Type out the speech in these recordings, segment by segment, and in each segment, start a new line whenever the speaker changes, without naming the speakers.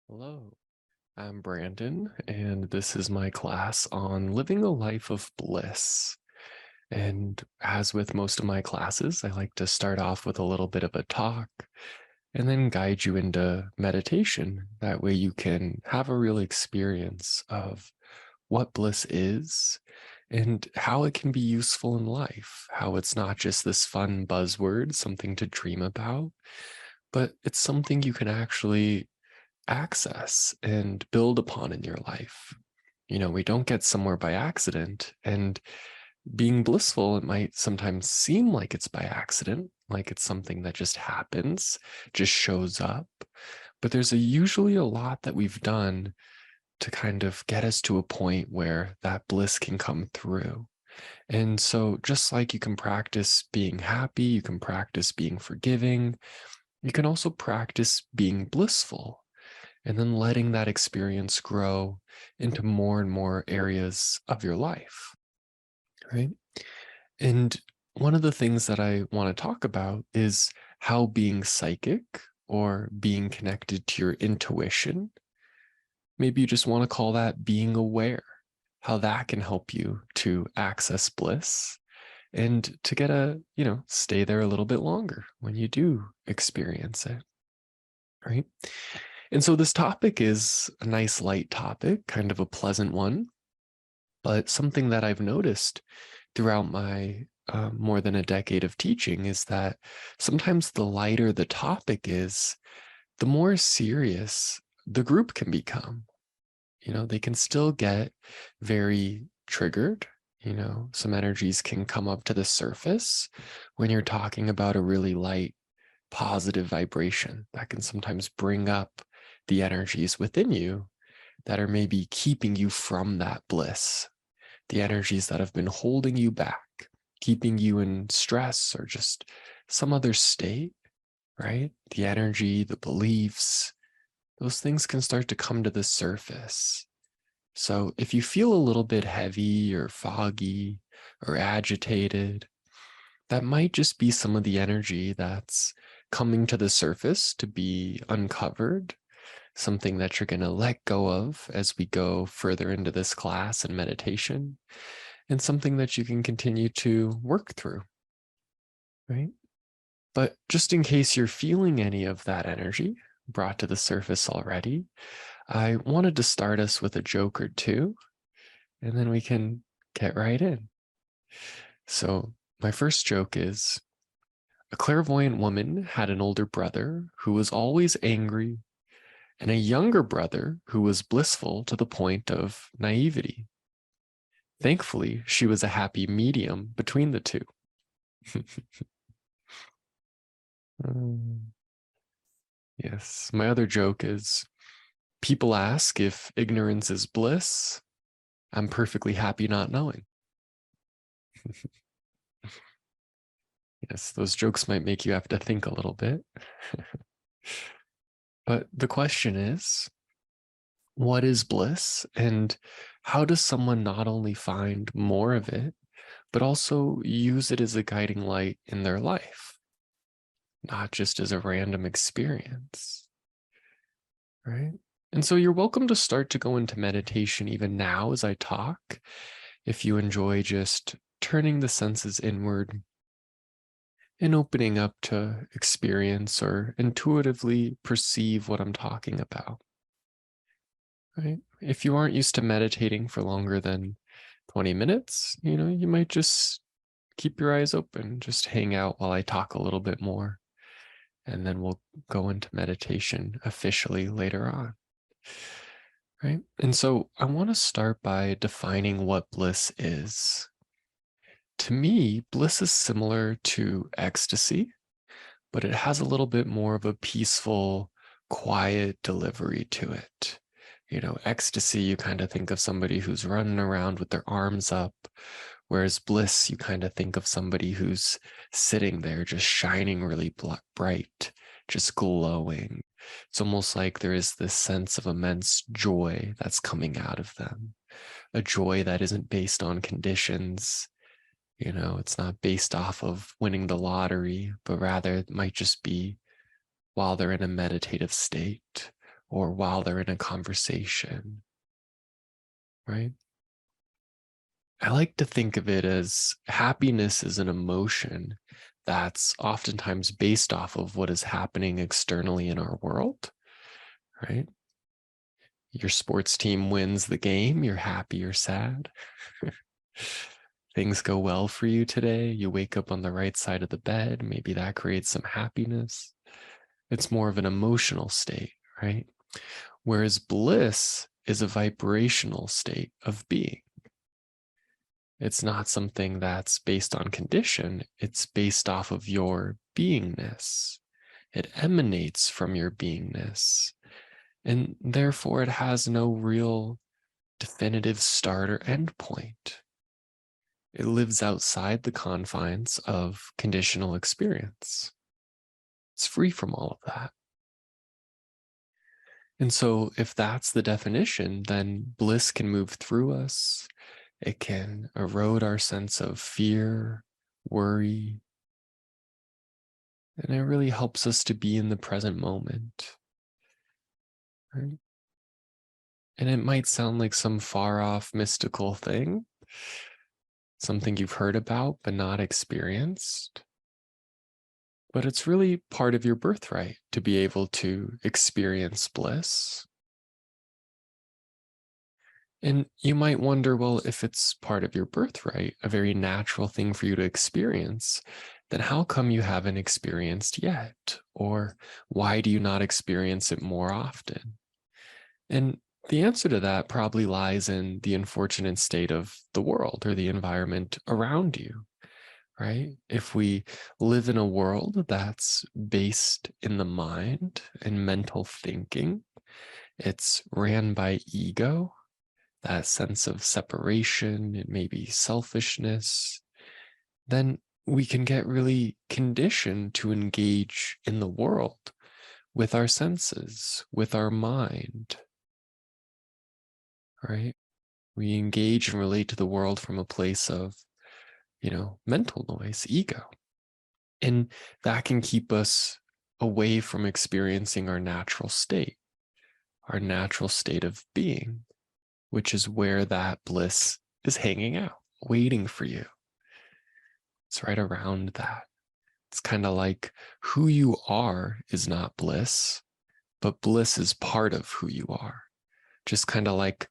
Hello, I'm Brandon, and this is my class on living a life of bliss. And as with most of my classes, I like to start off with a little bit of a talk and then guide you into meditation. That way you can have a real experience of what bliss is and how it can be useful in life, how it's not just this fun buzzword, something to dream about, but it's something you can actually access and build upon in your life. We don't get somewhere by accident, and being blissful, it might sometimes seem like it's by accident, like it's something that just happens, just shows up. But there's usually a lot that we've done to kind of get us to a point where that bliss can come through. And so, just like you can practice being happy, you can practice being forgiving, you can also practice being blissful and then letting that experience grow into more and more areas of your life, right? And one of the things that I want to talk about is how being psychic or being connected to your intuition, maybe you just want to call that being aware, how that can help you to access bliss and to get stay there a little bit longer when you do experience it, right? And so this topic is a nice light topic, kind of a pleasant one, but something that I've noticed throughout my more than a decade of teaching is that sometimes the lighter the topic is, the more serious the group can become. They can still get very triggered. Some energies can come up to the surface when you're talking about a really light, positive vibration that can sometimes bring up the energies within you that are maybe keeping you from that bliss, the energies that have been holding you back, keeping you in stress or just some other state, right? The energy, the beliefs, those things can start to come to the surface. So if you feel a little bit heavy or foggy or agitated, that might just be some of the energy that's coming to the surface to be uncovered, something that you're going to let go of as we go further into this class and meditation, and something that you can continue to work through, right? But just in case you're feeling any of that energy brought to the surface already, I wanted to start us with a joke or two, and then we can get right in. So my first joke is, a clairvoyant woman had an older brother who was always angry and a younger brother who was blissful to the point of naivety. Thankfully, she was a happy medium between the two. Yes, my other joke is, people ask if ignorance is bliss. I'm perfectly happy not knowing. Yes, those jokes might make you have to think a little bit. But the question is, what is bliss? And how does someone not only find more of it, but also use it as a guiding light in their life, not just as a random experience, right? And so you're welcome to start to go into meditation even now as I talk, if you enjoy just turning the senses inward and opening up to experience or intuitively perceive what I'm talking about, right? If you aren't used to meditating for longer than 20 minutes, you might just keep your eyes open, just hang out while I talk a little bit more, and then we'll go into meditation officially later on, right? And so I want to start by defining what bliss is. To me, bliss is similar to ecstasy, but it has a little bit more of a peaceful, quiet delivery to it. Ecstasy, you kind of think of somebody who's running around with their arms up, whereas bliss, you kind of think of somebody who's sitting there just shining really bright, just glowing. It's almost like there is this sense of immense joy that's coming out of them, a joy that isn't based on conditions. It's not based off of winning the lottery, but rather it might just be while they're in a meditative state or while they're in a conversation, right? I like to think of it as happiness is an emotion that's oftentimes based off of what is happening externally in our world, right? Your sports team wins the game, you're happy or sad. Things go well for you today, you wake up on the right side of the bed, maybe that creates some happiness. It's more of an emotional state, right? Whereas bliss is a vibrational state of being. It's not something that's based on condition. It's based off of your beingness. It emanates from your beingness. And therefore, it has no real definitive start or end point. It lives outside the confines of conditional experience. It's free from all of that. And so, if that's the definition, then bliss can move through us. It can erode our sense of fear, worry, and it really helps us to be in the present moment. Right? And it might sound like some far off mystical thing, something you've heard about but not experienced. But it's really part of your birthright to be able to experience bliss. And you might wonder, well, if it's part of your birthright, a very natural thing for you to experience, then how come you haven't experienced yet? Or why do you not experience it more often? And the answer to that probably lies in the unfortunate state of the world or the environment around you, right? If we live in a world that's based in the mind and mental thinking, it's ran by ego, that sense of separation, it may be selfishness, then we can get really conditioned to engage in the world with our senses, with our mind, right? We engage and relate to the world from a place of, mental noise, ego. And that can keep us away from experiencing our natural state of being, which is where that bliss is hanging out, waiting for you. It's right around that. It's kind of like who you are is not bliss, but bliss is part of who you are. Just kind of like,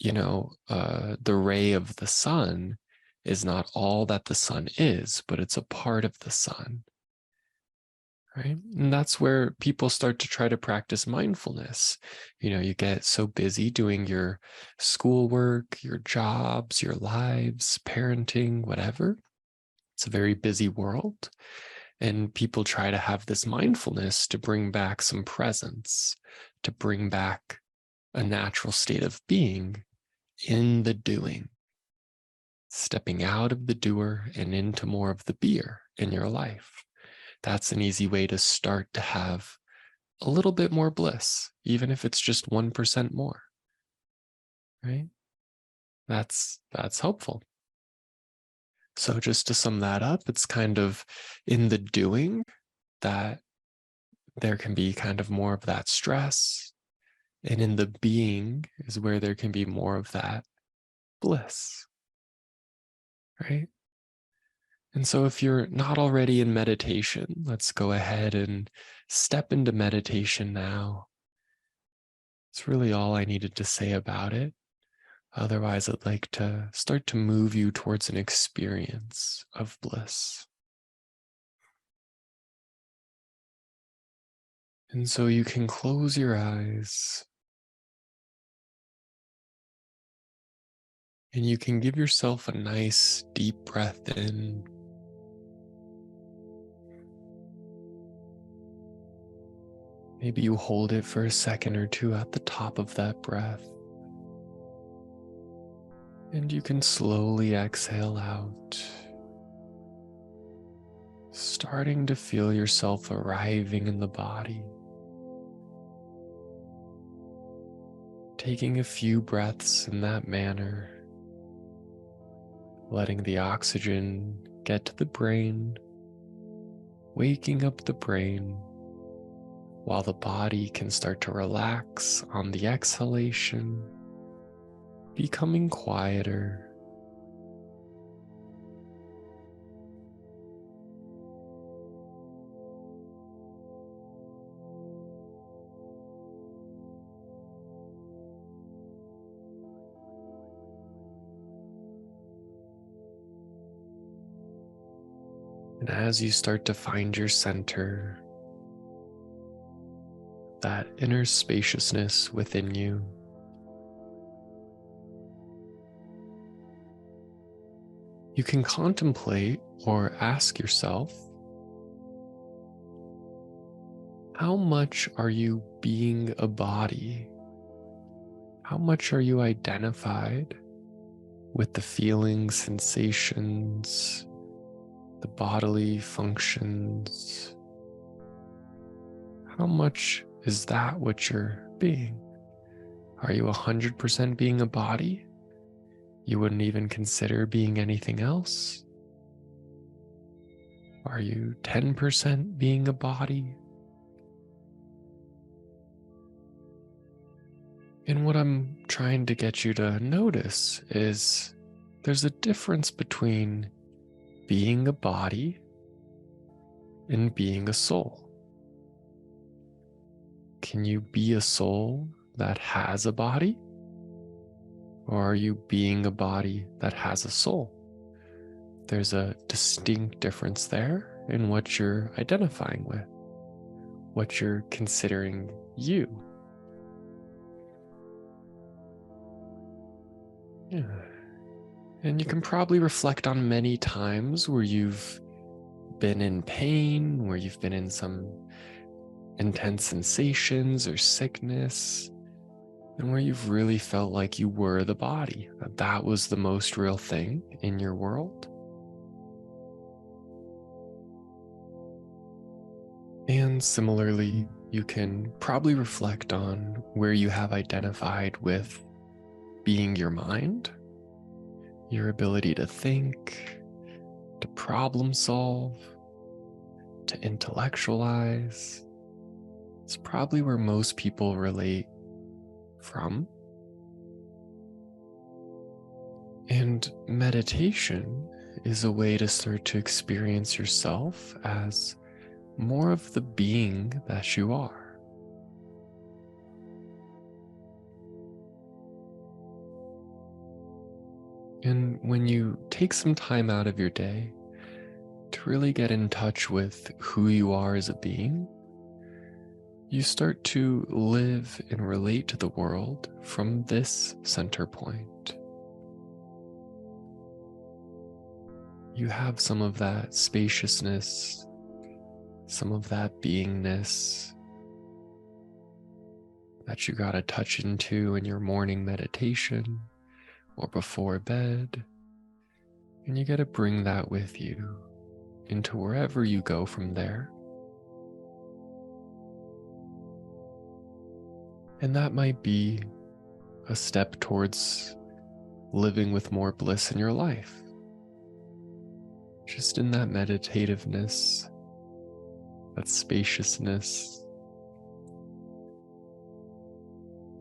the ray of the sun is not all that the sun is, but it's a part of the sun, right? And that's where people start to try to practice mindfulness. You get so busy doing your schoolwork, your jobs, your lives, parenting, whatever. It's a very busy world. And people try to have this mindfulness to bring back some presence, to bring back a natural state of being in the doing, stepping out of the doer and into more of the beer in your life. That's an easy way to start to have a little bit more bliss, even if it's just 1% more, right? That's helpful. So just to sum that up, it's kind of in the doing that there can be kind of more of that stress. And in the being is where there can be more of that bliss, right? And so if you're not already in meditation, let's go ahead and step into meditation now. It's really all I needed to say about it. Otherwise, I'd like to start to move you towards an experience of bliss. And so you can close your eyes and you can give yourself a nice deep breath in. Maybe you hold it for a second or two at the top of that breath. And you can slowly exhale out, starting to feel yourself arriving in the body. Taking a few breaths in that manner, letting the oxygen get to the brain, waking up the brain, while the body can start to relax on the exhalation, becoming quieter. And as you start to find your center, that inner spaciousness within you, you can contemplate or ask yourself, how much are you being a body? How much are you identified with the feelings, sensations, the bodily functions? How much is that what you're being? Are you 100% being a body? You wouldn't even consider being anything else? Are you 10% being a body? And what I'm trying to get you to notice is there's a difference between being a body and being a soul. Can you be a soul that has a body? Or are you being a body that has a soul? There's a distinct difference there in what you're identifying with, what you're considering you. Yeah. And you can probably reflect on many times where you've been in pain, where you've been in some intense sensations or sickness, and where you've really felt like you were the body, that was the most real thing in your world. And similarly, you can probably reflect on where you have identified with being your mind, your ability to think, to problem solve, to intellectualize. It's probably where most people relate from. And meditation is a way to start to experience yourself as more of the being that you are. And when you take some time out of your day to really get in touch with who you are as a being, you start to live and relate to the world from this center point. You have some of that spaciousness, some of that beingness that you got to touch into in your morning meditation or before bed. And you got to bring that with you into wherever you go from there. And that might be a step towards living with more bliss in your life. Just in that meditativeness, that spaciousness,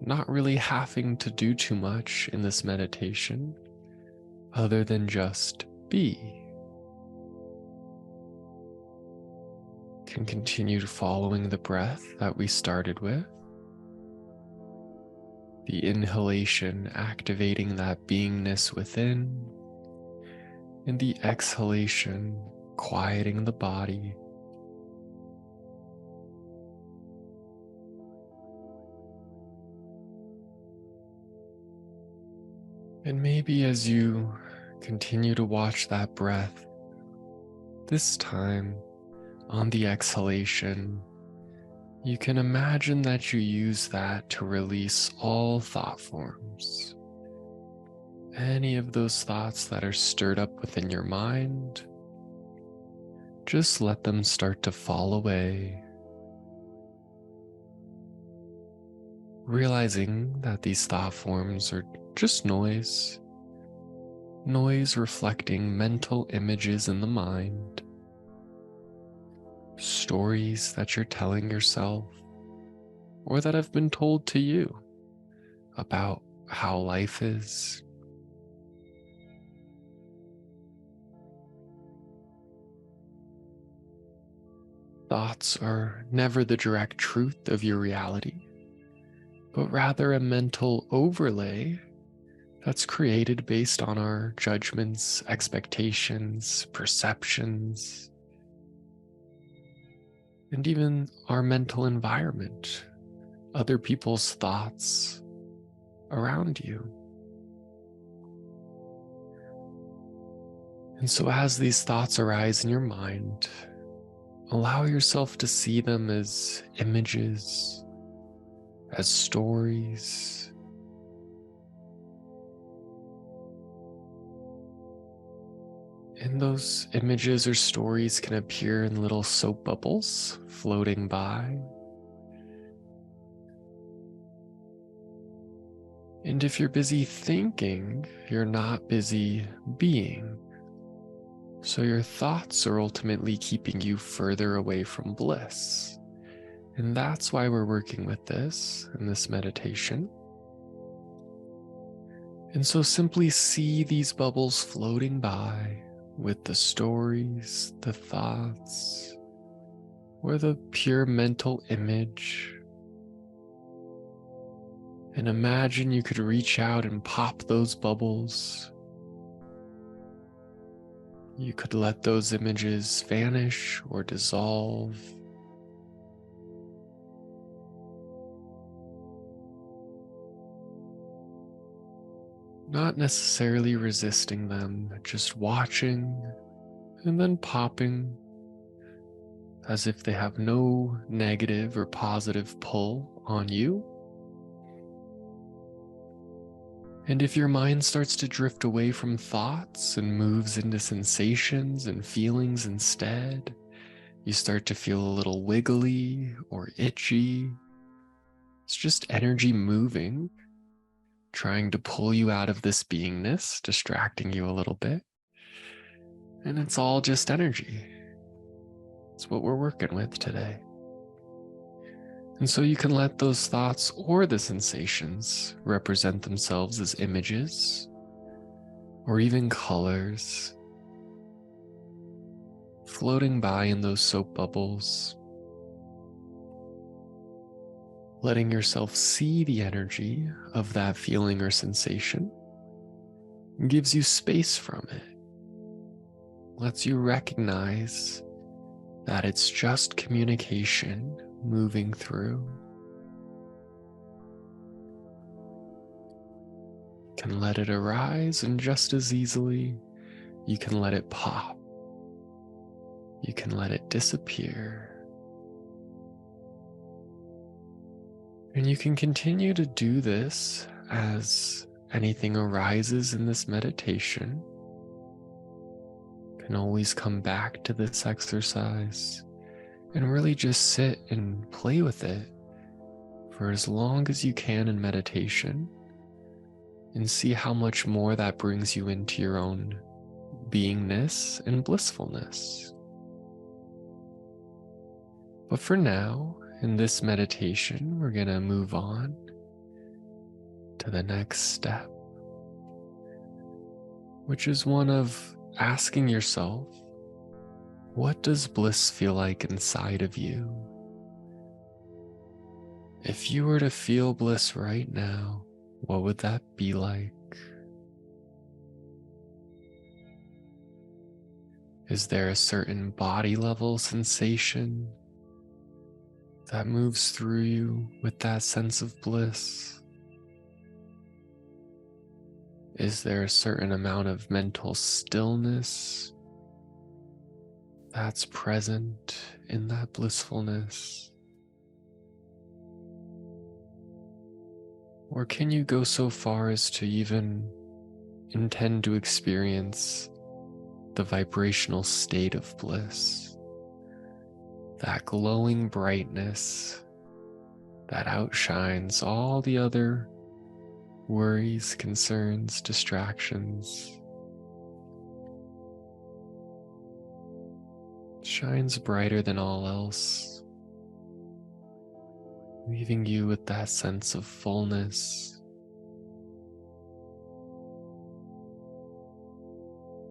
not really having to do too much in this meditation other than just be. Can continue following the breath that we started with. The inhalation activating that beingness within, and the exhalation quieting the body. And maybe as you continue to watch that breath, this time on the exhalation, you can imagine that you use that to release all thought forms. Any of those thoughts that are stirred up within your mind, just let them start to fall away. Realizing that these thought forms are just noise reflecting mental images in the mind, stories that you're telling yourself, or that have been told to you about how life is. Thoughts are never the direct truth of your reality, but rather a mental overlay that's created based on our judgments, expectations, perceptions, and even our mental environment, other people's thoughts around you. And so as these thoughts arise in your mind, allow yourself to see them as images, as stories, and those images or stories can appear in little soap bubbles floating by. And if you're busy thinking, you're not busy being. So your thoughts are ultimately keeping you further away from bliss. And that's why we're working with this in this meditation. And so simply see these bubbles floating by with the stories, the thoughts, or the pure mental image. And imagine you could reach out and pop those bubbles. You could let those images vanish or dissolve. Not necessarily resisting them, just watching and then popping as if they have no negative or positive pull on you. And if your mind starts to drift away from thoughts and moves into sensations and feelings instead, you start to feel a little wiggly or itchy. It's just energy moving, trying to pull you out of this beingness, distracting you a little bit. And it's all just energy. It's what we're working with today. And so you can let those thoughts or the sensations represent themselves as images or even colors floating by in those soap bubbles, letting yourself see the energy of that feeling or sensation gives you space from it, lets you recognize that it's just communication moving through. You can let it arise, and just as easily, you can let it pop. You can let it disappear. And you can continue to do this as anything arises in this meditation. You can always come back to this exercise and really just sit and play with it for as long as you can in meditation and see how much more that brings you into your own beingness and blissfulness. But for now, in this meditation, we're going to move on to the next step, which is one of asking yourself, what does bliss feel like inside of you? If you were to feel bliss right now, what would that be like? Is there a certain body level sensation that moves through you with that sense of bliss? Is there a certain amount of mental stillness that's present in that blissfulness? Or can you go so far as to even intend to experience the vibrational state of bliss, that glowing brightness that outshines all the other worries, concerns, distractions, shines brighter than all else. leaving you with that sense of fullness.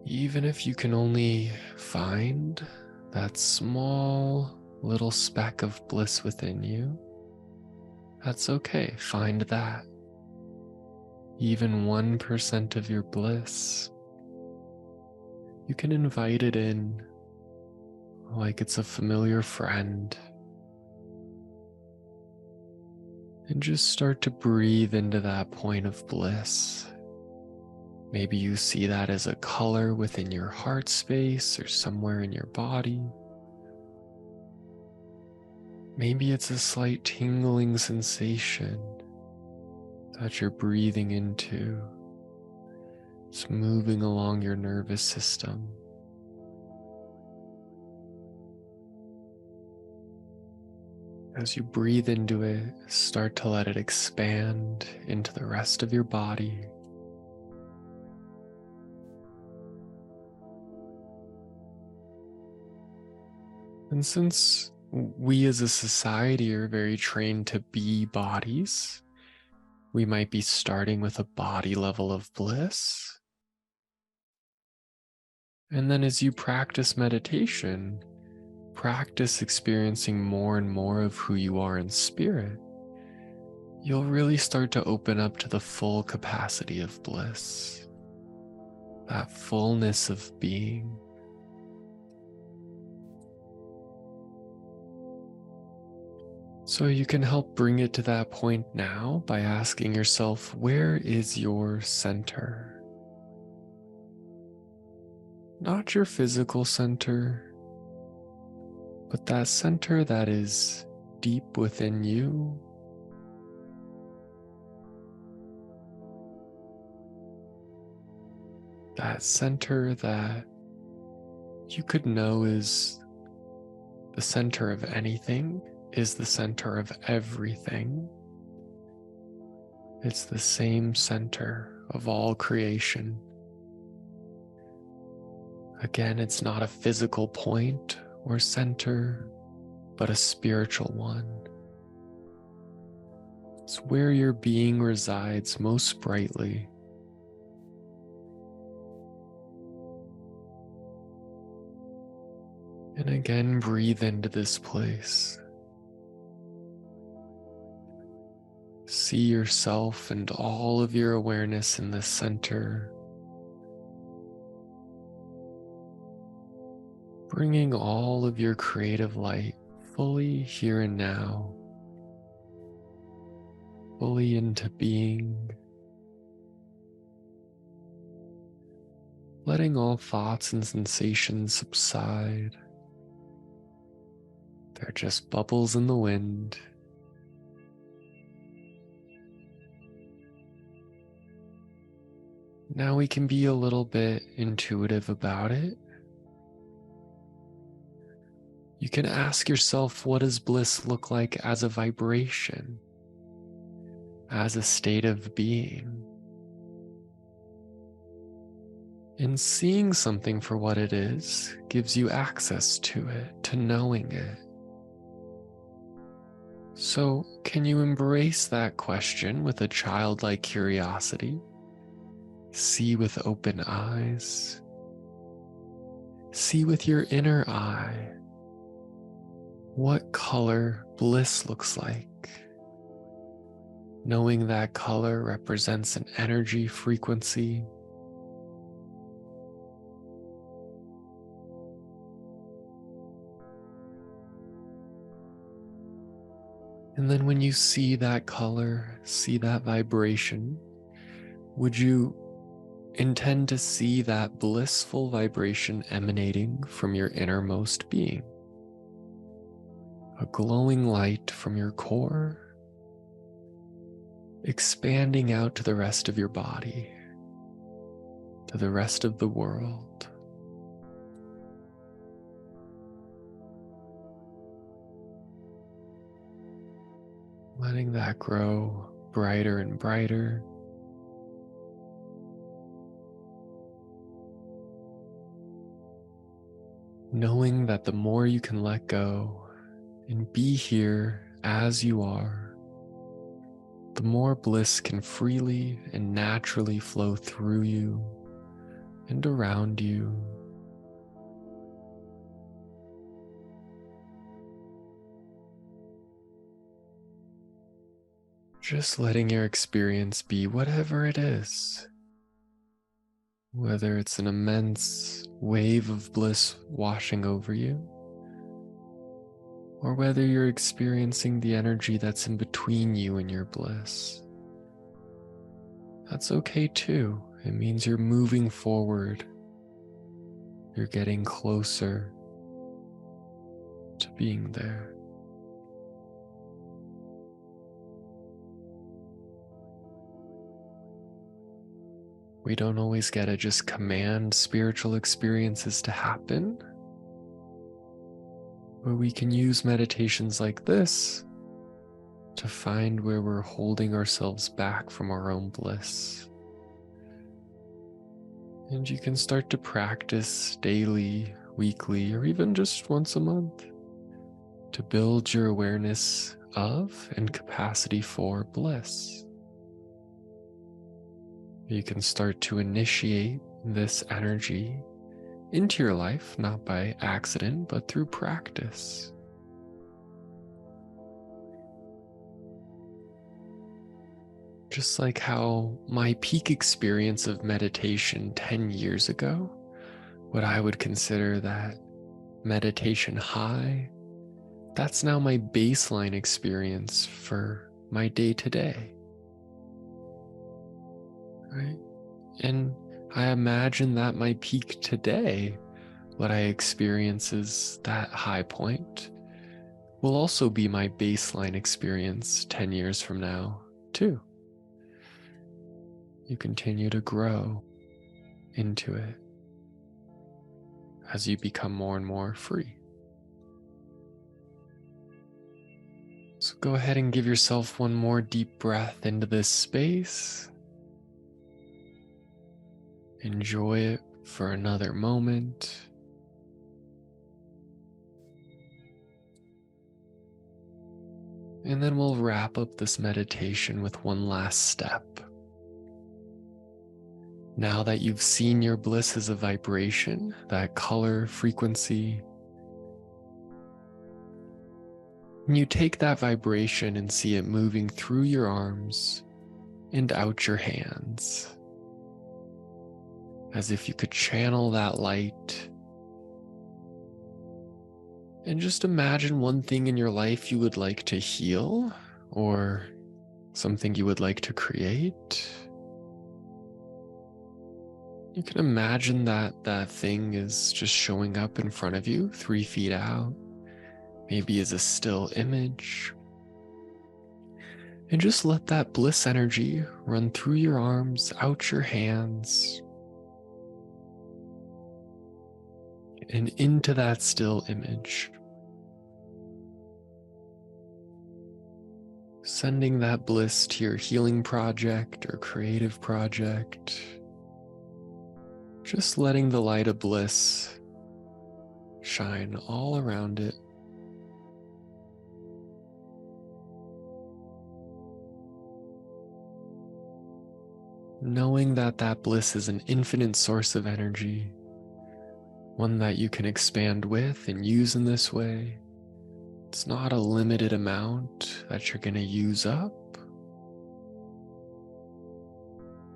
Even if you can only find that small little speck of bliss within you, that's okay. Find that. Even 1% of your bliss. You can invite it in like it's a familiar friend. And just start to breathe into that point of bliss. Maybe you see that as a color within your heart space or somewhere in your body. Maybe it's a slight tingling sensation that you're breathing into. It's moving along your nervous system. As you breathe into it, start to let it expand into the rest of your body. And since we as a society are very trained to be bodies, we might be starting with a body level of bliss. And then as you practice meditation, practice experiencing more and more of who you are in spirit, you'll really start to open up to the full capacity of bliss, that fullness of being. So you can help bring it to that point now by asking yourself, where is your center? Not your physical center, but that center that is deep within you. That center that you could know is the center of anything, is the center of everything. It's the same center of all creation. Again, it's not a physical point or center, but a spiritual one. It's where your being resides most brightly. And again, breathe into this place. See yourself and all of your awareness in the center, bringing all of your creative light fully here and now, fully into being, letting all thoughts and sensations subside. They're just bubbles in the wind. Now we can be a little bit intuitive about it. You can ask yourself, what does bliss look like as a vibration, as a state of being? And seeing something for what it is gives you access to it, to knowing it. So, can you embrace that question with a childlike curiosity? See with open eyes. See with your inner eye what color bliss looks like. Knowing that color represents an energy frequency. And then when you see that color, see that vibration, would you intend to see that blissful vibration emanating from your innermost being? A glowing light from your core, expanding out to the rest of your body, to the rest of the world. Letting that grow brighter and brighter. Knowing that the more you can let go and be here as you are, the more bliss can freely and naturally flow through you and around you. Just letting your experience be whatever it is, whether it's an immense wave of bliss washing over you, or whether you're experiencing the energy that's in between you and your bliss. That's okay too. It means you're moving forward. You're getting closer to being there. We don't always get to just command spiritual experiences to happen, but we can use meditations like this to find where we're holding ourselves back from our own bliss. And you can start to practice daily, weekly, or even just once a month to build your awareness of and capacity for bliss. You can start to initiate this energy into your life, not by accident, but through practice. Just like how my peak experience of meditation 10 years ago, what I would consider that meditation high, that's now my baseline experience for my day-to-day. Right? And I imagine that my peak today, what I experience is that high point, will also be my baseline experience 10 years from now, too. You continue to grow into it as you become more and more free. So go ahead and give yourself one more deep breath into this space. Enjoy it for another moment. And then we'll wrap up this meditation with one last step. Now that you've seen your bliss as a vibration, that color, frequency, you take that vibration and see it moving through your arms and out your hands, as if you could channel that light. And just imagine one thing in your life you would like to heal, or something you would like to create. You can imagine that that thing is just showing up in front of you, 3 feet out, maybe as a still image. And just let that bliss energy run through your arms, out your hands, and into that still image. Sending that bliss to your healing project or creative project. Just letting the light of bliss shine all around it. Knowing that that bliss is an infinite source of energy, one that you can expand with and use in this way. It's not a limited amount that you're going to use up.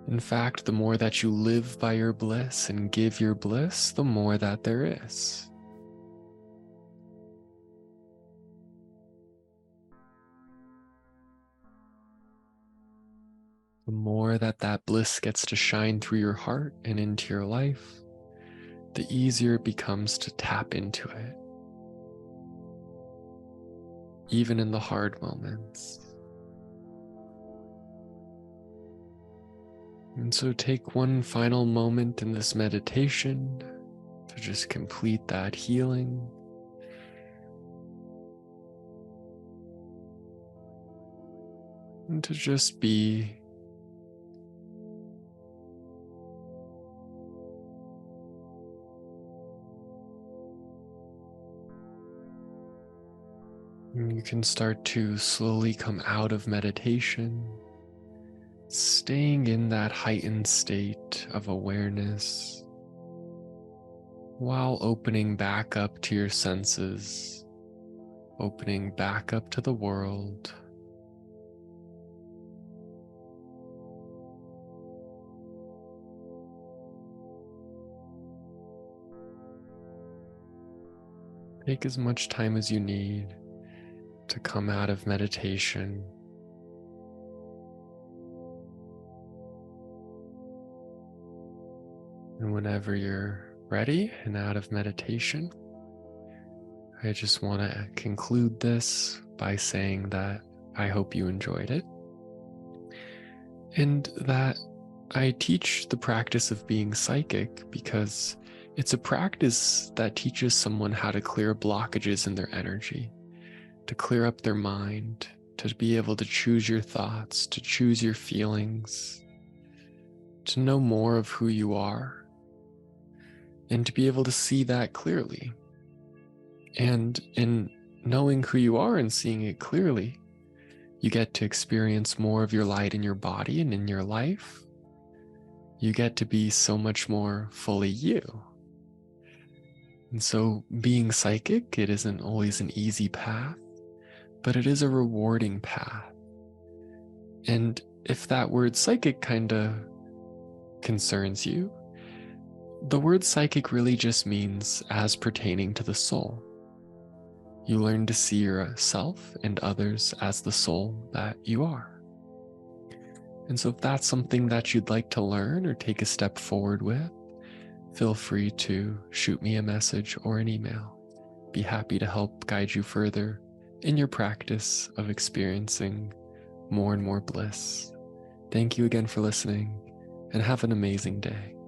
In fact, the more that you live by your bliss and give your bliss, the more that there is. The more that that bliss gets to shine through your heart and into your life, the easier it becomes to tap into it, even in the hard moments. And so take one final moment in this meditation to just complete that healing. And to just be. And you can start to slowly come out of meditation, staying in that heightened state of awareness while opening back up to your senses, opening back up to the world. Take as much time as you need to come out of meditation. And whenever you're ready and out of meditation, I just want to conclude this by saying that I hope you enjoyed it, and that I teach the practice of being psychic because it's a practice that teaches someone how to clear blockages in their energy, to clear up their mind, to be able to choose your thoughts, to choose your feelings, to know more of who you are, and to be able to see that clearly. And in knowing who you are and seeing it clearly, you get to experience more of your light in your body and in your life. You get to be so much more fully you. And so being psychic, it isn't always an easy path, but it is a rewarding path. And if that word psychic kind of concerns you, the word psychic really just means as pertaining to the soul. You learn to see yourself and others as the soul that you are. And so if that's something that you'd like to learn or take a step forward with, feel free to shoot me a message or an email. Be happy to help guide you further in your practice of experiencing more and more bliss. Thank you again for listening, and have an amazing day.